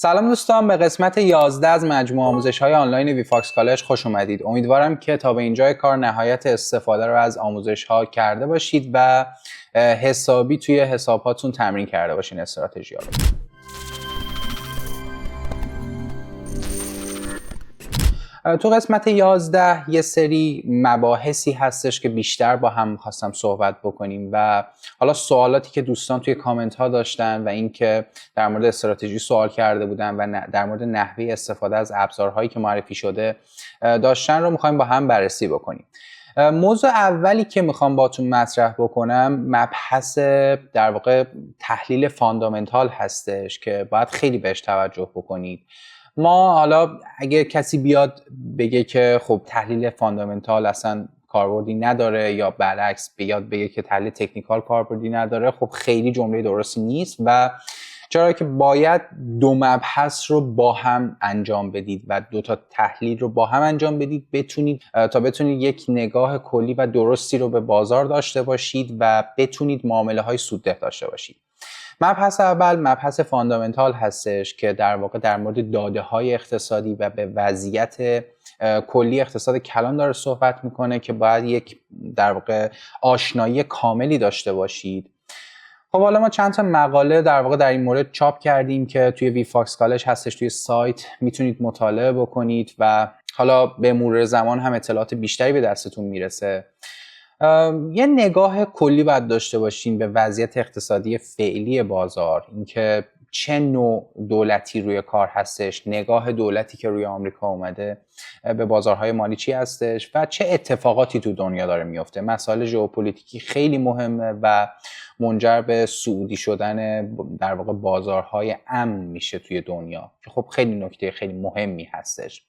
سلام دوستان، به قسمت 11 از مجموعه آموزش‌های آنلاین ویفاکس کالج خوش اومدید. امیدوارم که تا به اینجای کار نهایت استفاده رو از آموزش‌ها کرده باشید و حسابی توی حساباتون تمرین کرده باشین استراتژی‌ها رو. تو قسمت 11 یه سری مباحثی هستش که بیشتر با هم خواستم صحبت بکنیم و حالا سوالاتی که دوستان توی کامنت ها داشتن و اینکه در مورد استراتژی سوال کرده بودن و در مورد نحوه استفاده از ابزارهایی که معرفی شده داشتن رو میخوایم با هم بررسی بکنیم. موضوع اولی که میخوام باتون مطرح بکنم مبحث در واقع تحلیل فاندامنتال هستش که باید خیلی بهش توجه بکنید. ما حالا اگه کسی بیاد بگه که خب تحلیل فاندامنتال اصلا کاربردی نداره یا برعکس بیاد بگه که تحلیل تکنیکال کاربردی نداره، خب خیلی جمله درستی نیست و چرا که باید دو مبحث رو با هم انجام بدید و دو تا تحلیل رو با هم انجام بدید تا بتونید یک نگاه کلی و درستی رو به بازار داشته باشید و بتونید معامله های سودده داشته باشید. مبحث اول مبحث فاندامنتال هستش که در واقع در مورد داده های اقتصادی و به وضعیت کلی اقتصاد کلان داره صحبت میکنه که باید یک در واقع آشنایی کاملی داشته باشید. خب حالا ما چند تا مقاله در واقع در این مورد چاپ کردیم که توی ویفاکس کالج هستش، توی سایت میتونید مطالعه بکنید و حالا به مرور زمان هم اطلاعات بیشتری به دستتون میرسه. یه نگاه کلی باید داشته باشین به وضعیت اقتصادی فعلی بازار، اینکه چه نوع دولتی روی کار هستش، نگاه دولتی که روی آمریکا اومده به بازارهای مالی چی هستش و چه اتفاقاتی تو دنیا داره میفته. مسائل ژئوپلیتیکی خیلی مهمه و منجر به سعودی شدن در واقع بازارهای امن میشه توی دنیا که خب خیلی نکته خیلی مهمی هستش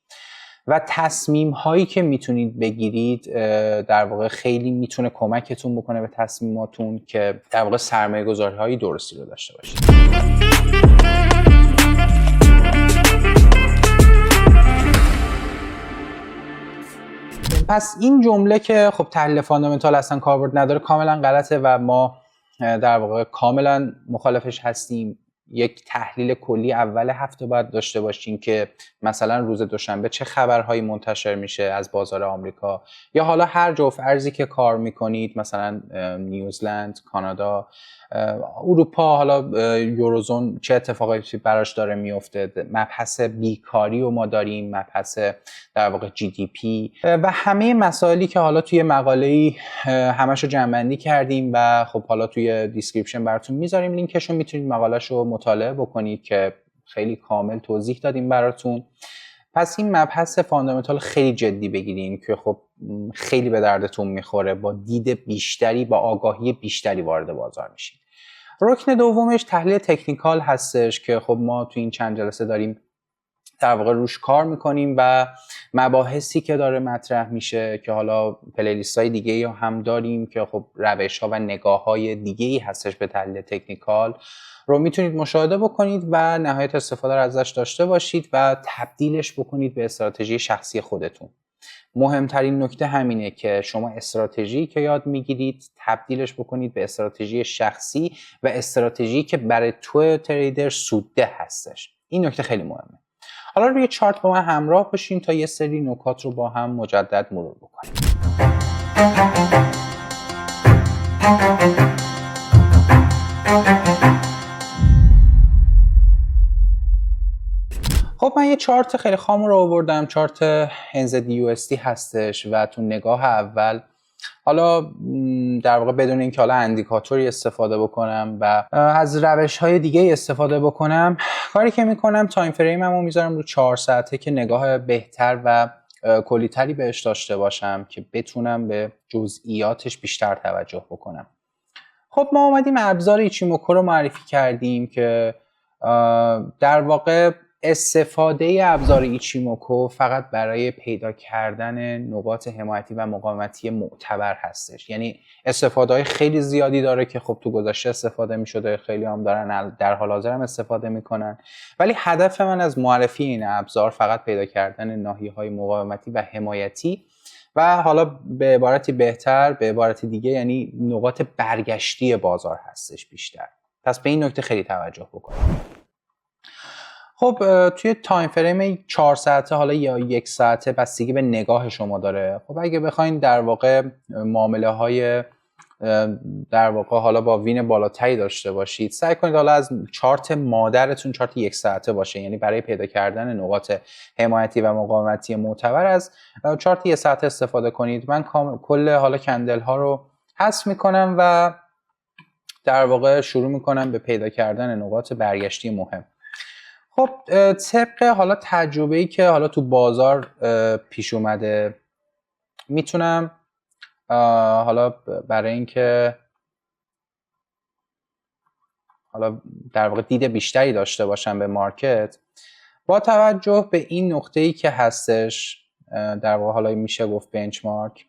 و تصمیم هایی که میتونید بگیرید در واقع خیلی میتونه کمکتون بکنه به تصمیماتون که در واقع سرمایه گذاری هایی درستی رو داشته باشید. پس این جمله که خب تحلیل فاندامنتال اصلا کاربرد نداره کاملا غلطه و ما در واقع کاملا مخالفش هستیم. یک تحلیل کلی اول هفته باید داشته باشین که مثلا روز دوشنبه چه خبرهایی منتشر میشه از بازار آمریکا یا حالا هر جفت ارزی که کار میکنید، مثلا نیوزلند، کانادا، اروپا، حالا یوروزون چه اتفاقاتی براش داره میفته. مبحث بیکاری رو ما داریم، مبحث در واقع جی دی پی و همه مسائلی که حالا توی مقاله‌ای همشو جمع‌بندی کردیم و خب حالا توی دیسکریپشن براتون میذاریم لینکشو، میتونید مقاله‌شو مطالعه بکنید که خیلی کامل توضیح دادیم براتون. پس این مبحث فاندامنتال خیلی جدی بگیرین که خب خیلی به دردتون میخوره. با دید بیشتری، با آگاهی بیشتری وارد بازار میشین. رکن دومش تحلیل تکنیکال هستش که خب ما تو این چند جلسه داریم در واقع روش کار میکنیم و مباحثی که داره مطرح میشه که حالا پلیلیست های دیگه هم داریم که خب روش ها و نگاه های دیگه‌ای هستش به تحلیل تکنیکال رو میتونید مشاهده بکنید و نهایت استفاده رو ازش داشته باشید و تبدیلش بکنید به استراتژی شخصی خودتون. مهمترین نکته همینه که شما استراتژی که یاد میگیرید تبدیلش بکنید به استراتژی شخصی و استراتژی که برای تو تریدر سودده هستش. این نکته خیلی مهمه. حالا روی چارت با من همراه باشین تا یه سری نکات رو با هم مجدد مرور بکنیم. خب من یه چارت خیلی خام رو آوردم، چارت NZUSD هستش و تو نگاه اول حالا در واقع بدون اینکه حالا اندیکاتوری استفاده بکنم و از روش‌های دیگه استفاده بکنم، کاری که میکنم تایم فریممو میذارم رو 4 ساعته که نگاه بهتر و کلی‌تری بهش داشته باشم که بتونم به جزئیاتش بیشتر توجه بکنم. خب ما اومدیم ابزار ایچیموکو رو معرفی کردیم که در واقع استفاده ابزار ایچیموکو فقط برای پیدا کردن نقاط حمایتی و مقاومتی معتبر هستش. یعنی استفاده های خیلی زیادی داره که خب تو گذشته استفاده می شده، خیلی هم دارن در حال حاضر هم استفاده میکنن، ولی هدف من از معرفی این ابزار فقط پیدا کردن ناحیه های مقاومتی و حمایتی و حالا به عبارتی بهتر، به عبارتی دیگه یعنی نقاط برگشتی بازار هستش بیشتر. پس به این نکته خیلی توجه بکنید. خب توی تایم فریم 4 ساعته حالا یا 1 ساعته بستگی به نگاه شما داره. خب اگه بخواین در واقع معامله های در واقع حالا با وین بالاتری داشته باشید، سعی کنید حالا از چارت مادرتون چارت 1 ساعته باشه، یعنی برای پیدا کردن نقاط حمایتی و مقاومتی معتبر از چارت 1 ساعته استفاده کنید. من کل حالا کندل ها رو حذف میکنم و در واقع شروع میکنم به پیدا کردن نقاط برگشتی مهم. خب طبق حالا تجربه‌ای که حالا تو بازار پیش اومده، میتونم حالا برای اینکه حالا در واقع دید بیشتری داشته باشم به مارکت، با توجه به این نقطه‌ای که هستش در واقع حالا میشه گفت بنچمارک،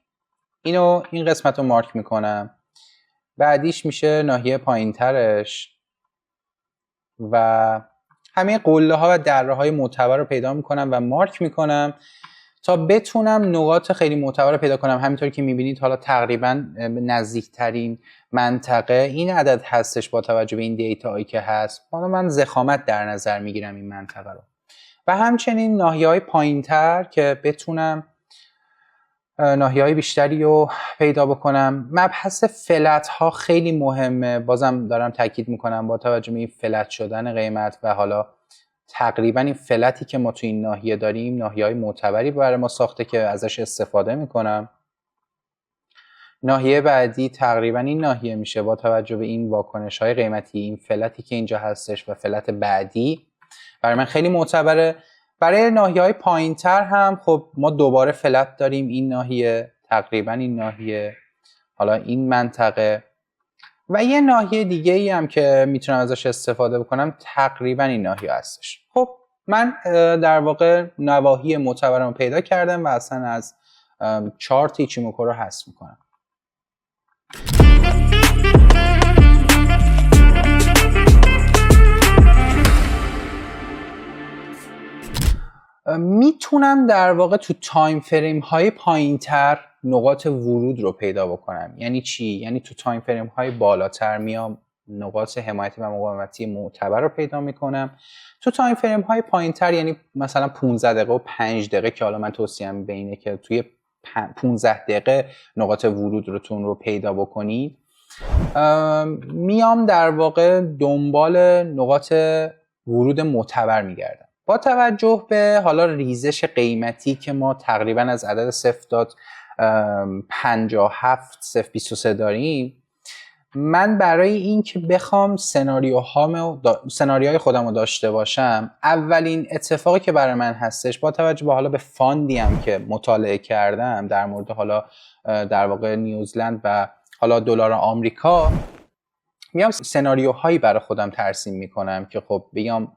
این قسمت رو مارک میکنم، بعدیش میشه ناحیه پایینترش و همه قله ها و دره های معتبر رو پیدا میکنم و مارک میکنم تا بتونم نقاط خیلی معتبر رو پیدا کنم. همینطور که میبینید حالا تقریبا نزدیکترین منطقه این عدد هستش با توجه به این دیتایی که هست. حالا من ضخامت در نظر میگیرم این منطقه رو و همچنین ناحیه‌های پایینتر که بتونم ناحیه‌های بیشتری رو پیدا بکنم. مبحث فلت ها خیلی مهمه، بازم دارم تاکید میکنم با توجه به این فلت شدن قیمت و حالا تقریبا این فلتی که ما تو این ناحیه داریم ناحیه‌های معتبری برای ما ساخته که ازش استفاده میکنم. ناحیه بعدی تقریبا این ناحیه میشه با توجه به این واکنش‌های قیمتی، این فلتی که اینجا هستش و فلت بعدی برای من خیلی معتبره. برای ناحیه‌های پایین‌تر هم خب ما دوباره فلت داریم، این ناحیه، تقریبا این ناحیه، حالا این منطقه و یه ناحیه دیگه ای هم که میتونم ازش استفاده بکنم تقریبا این ناحیه هستش. خب من در واقع نواحی معتبرم رو پیدا کردم و اصلا از چارت ایچیموکو رو حذف میکنم. میتونم در واقع تو تایم فریم های پایین تر نقاط ورود رو پیدا بکنم. یعنی چی؟ یعنی تو تایم فریم های بالاتر میام نقاط حمایتی و مقاومتی معتبر رو پیدا میکنم. تو تایم فریم های پایین تر یعنی مثلا 15 دقیقه و 5 دقیقه که حالا من توصیهم به اینه که توی 15 دقیقه نقاط ورود رو پیدا بکنید. میام در واقع دنبال نقاط ورود معتبر میگردم با توجه به حالا ریزش قیمتی که ما تقریبا از عدد 0.57 داریم. من برای این که بخوام سناریوهای خودم رو داشته باشم، اولین اتفاقی که برای من هستش با توجه به حالا به فاندی هم که مطالعه کردم در مورد حالا در واقع نیوزلند و حالا دلار آمریکا، میام سناریوهایی برای خودم ترسیم میکنم که خب بیام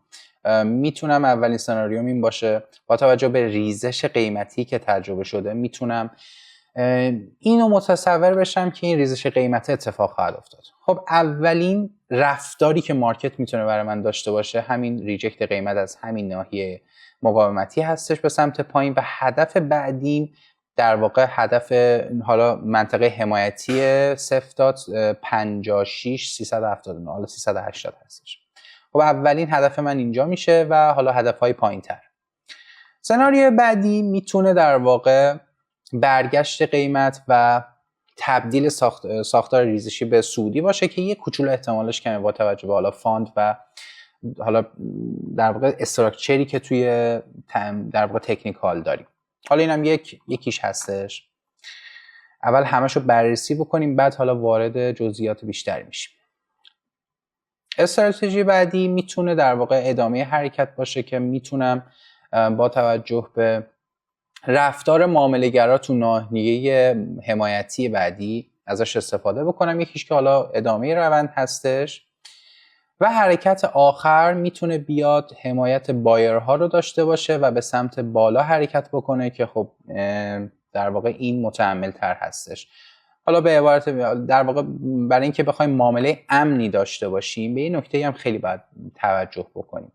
میتونم اولین سناریوم این باشه با توجه به ریزش قیمتی که تجربه شده میتونم اینو متصور بشم که این ریزش قیمت اتفاق خواهد افتاد. خب اولین رفتاری که مارکت میتونه برای من داشته باشه همین ریجکت قیمت از همین ناحیه مقاومتی هستش به سمت پایین و هدف بعدیم در واقع هدف حالا منطقه حمایتی 0.56 379 حالا 380 هستش. خب اولین هدف من اینجا میشه و حالا هدفهای پایین تر. سناریو بعدی میتونه در واقع برگشت قیمت و تبدیل ساختار ریزشی به سودی باشه که یک کوچولو احتمالش کمه با توجه به حالا فاند و حالا در واقع استراکچری که توی در واقع تکنیکال داریم. حالا اینم یکیش هستش. اول همشو بررسی بکنیم بعد حالا وارد جزئیات بیشتری میشیم. استراتژی بعدی میتونه در واقع ادامه حرکت باشه که میتونم با توجه به رفتار معامله‌گرا تو ناحیه حمایتی بعدی ازش استفاده بکنم. یکیش که حالا ادامه روند هستش و حرکت آخر میتونه بیاد حمایت بایرها رو داشته باشه و به سمت بالا حرکت بکنه که خب در واقع این متحمل تر هستش. حالا به عبارت در واقع برای اینکه بخوایم معامله امنی داشته باشیم به این نکته هم خیلی باید توجه بکنیم.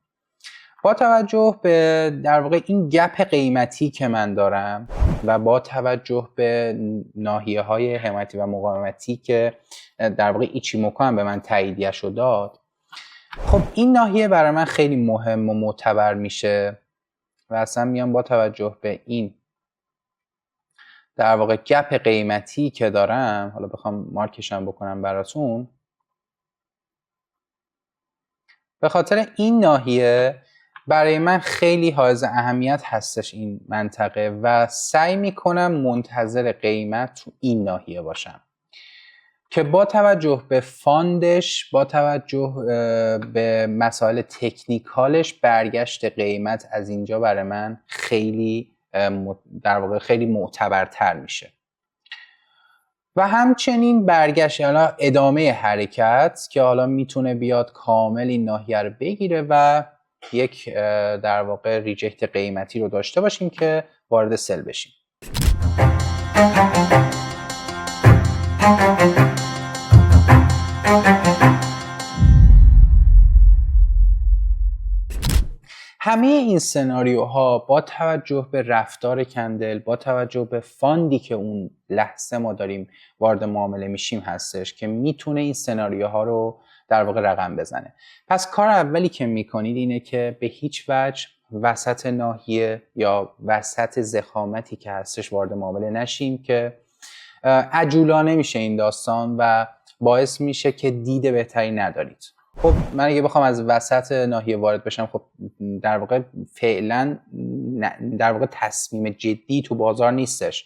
با توجه به در واقع این گپ قیمتی که من دارم و با توجه به ناحیه های حمایتی و مقاومتی که در واقع ایچیموکو هم به من تاییدیه‌شو داد، خب این ناحیه برای من خیلی مهم و معتبر میشه و اصلا میام با توجه به این در واقع گپ قیمتی که دارم، حالا بخوام مارکشم بکنم براتون، به خاطر این ناحیه برای من خیلی حائز اهمیت هستش این منطقه و سعی میکنم منتظر قیمت تو این ناحیه باشم که با توجه به فاندش، با توجه به مسائل تکنیکالش، برگشت قیمت از اینجا برای من خیلی در واقع خیلی معتبرتر میشه. و همچنین برگشت حالا ادامه حرکت که حالا میتونه بیاد کامل این ناحیه رو بگیره و یک در واقع ریجکت قیمتی رو داشته باشیم که وارد سل بشیم. همه این سناریوها با توجه به رفتار کندل، با توجه به فاندی که اون لحظه ما داریم وارد معامله میشیم هستش که میتونه این سناریوها رو در واقع رقم بزنه. پس کار اولی که میکنید اینه که به هیچ وجه وسط ناحیه یا وسط ضخامتی که هستش وارد معامله نشیم که عجولانه میشه این داستان و باعث میشه که دید بهتری ندارید. خب من اگه بخوام از وسط ناحیه وارد بشم، خب در واقع فعلا در واقع تصمیم جدی تو بازار نیستش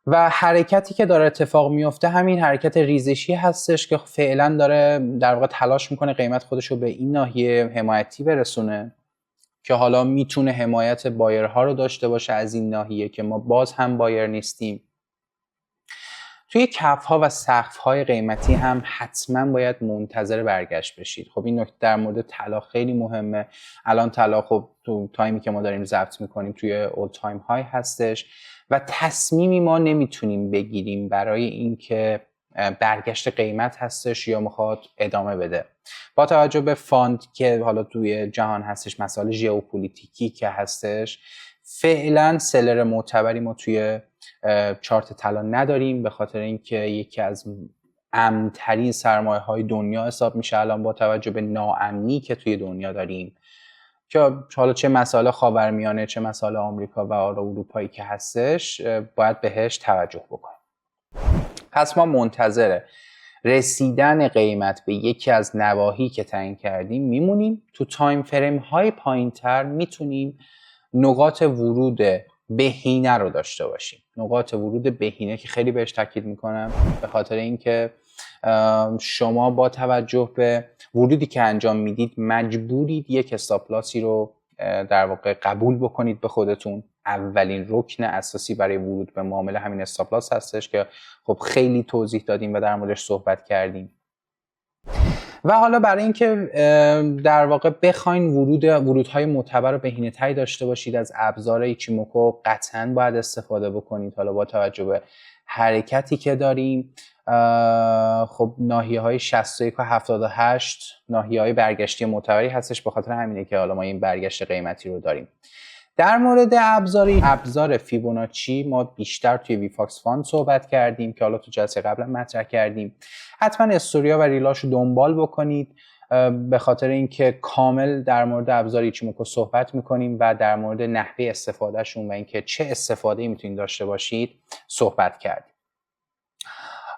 و حرکتی که داره اتفاق میفته همین حرکت ریزشی هستش که فعلا داره در واقع تلاش میکنه قیمت خودش رو به این ناحیه حمایتی برسونه که حالا میتونه حمایت بایرها رو داشته باشه از این ناحیه که ما باز هم بایر نیستیم. توی کف‌ها و سقف‌های قیمتی هم حتما باید منتظر برگشت بشید. خب این نکته در مورد طلا خیلی مهمه. الان طلا خب تو تایمی که ما داریم ضبط می‌کنیم توی اول تایم های هستش و تصمیمی ما نمیتونیم بگیریم برای اینکه برگشت قیمت هستش یا میخواد ادامه بده. با توجه به فاند که حالا توی جهان هستش، مسائل ژئوپلیتیکی که هستش، فعلا سلر معتبری ما توی چارت طلا نداریم، به خاطر اینکه یکی از امن‌ترین سرمایه‌های دنیا حساب میشه الان با توجه به ناامنی که توی دنیا داریم که حالا چه مسائل خاورمیانه چه مسائل آمریکا و اروپایی که هستش باید بهش توجه بکنیم. پس ما منتظر رسیدن قیمت به یکی از نواحی که تعیین کردیم میمونیم. تو تایم فریم های پایین‌تر میتونیم نقاط ورود بهینه رو داشته باشیم. نقاط ورود بهینه که خیلی بهش تاکید میکنم به خاطر اینکه شما با توجه به ورودی که انجام میدید مجبورید یک استاپ لاسی رو در واقع قبول بکنید به خودتون. اولین رکن اساسی برای ورود به معامله همین استاپ لاس هستش که خب خیلی توضیح دادیم و در موردش صحبت کردیم. و حالا برای اینکه در واقع بخواین ورودهای معتبر و بهینه‌تری داشته باشید از ابزار ایچیموکو قطعاً باید استفاده بکنید. حالا با توجه به حرکتی که داریم، خب ناحیه‌های 61 و 78 ناحیه‌های برگشتی معتبری هستش، به خاطر همینه که حالا ما این برگشت قیمتی رو داریم. در مورد ابزار فیبوناچی ما بیشتر توی ویفاکس فاند صحبت کردیم که حالا تو جلسه قبلا مطرح کردیم. حتما استوریا و ریلاشو دنبال بکنید به خاطر اینکه کامل در مورد ابزار ایچیموکو صحبت میکنیم و در مورد نحوه استفادهشون و اینکه چه استفاده‌ای میتونید داشته باشید صحبت کردیم.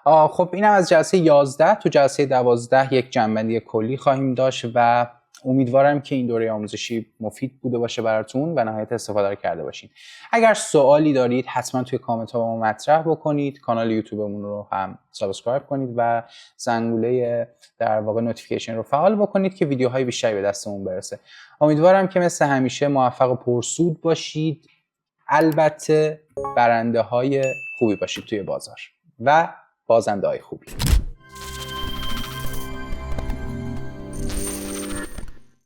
خب اینم از جلسه 11. تو جلسه 12 یک جنبندی کلی خواهیم داشت و امیدوارم که این دوره آموزشی مفید بوده باشه براتون و نهایت استفاده رو کرده باشین. اگر سوالی دارید حتما توی کامنت ها با ما مطرح بکنید. کانال یوتیوبمون رو هم سابسکرایب کنید و زنگوله در واقع نوتیفیکیشن رو فعال بکنید که ویدیوهای بیشتری به دستمون برسه. امیدوارم که مثل همیشه موفق و پرسود باشید. البته برنده های خوبی باشید توی بازار و بازنده های خوبی.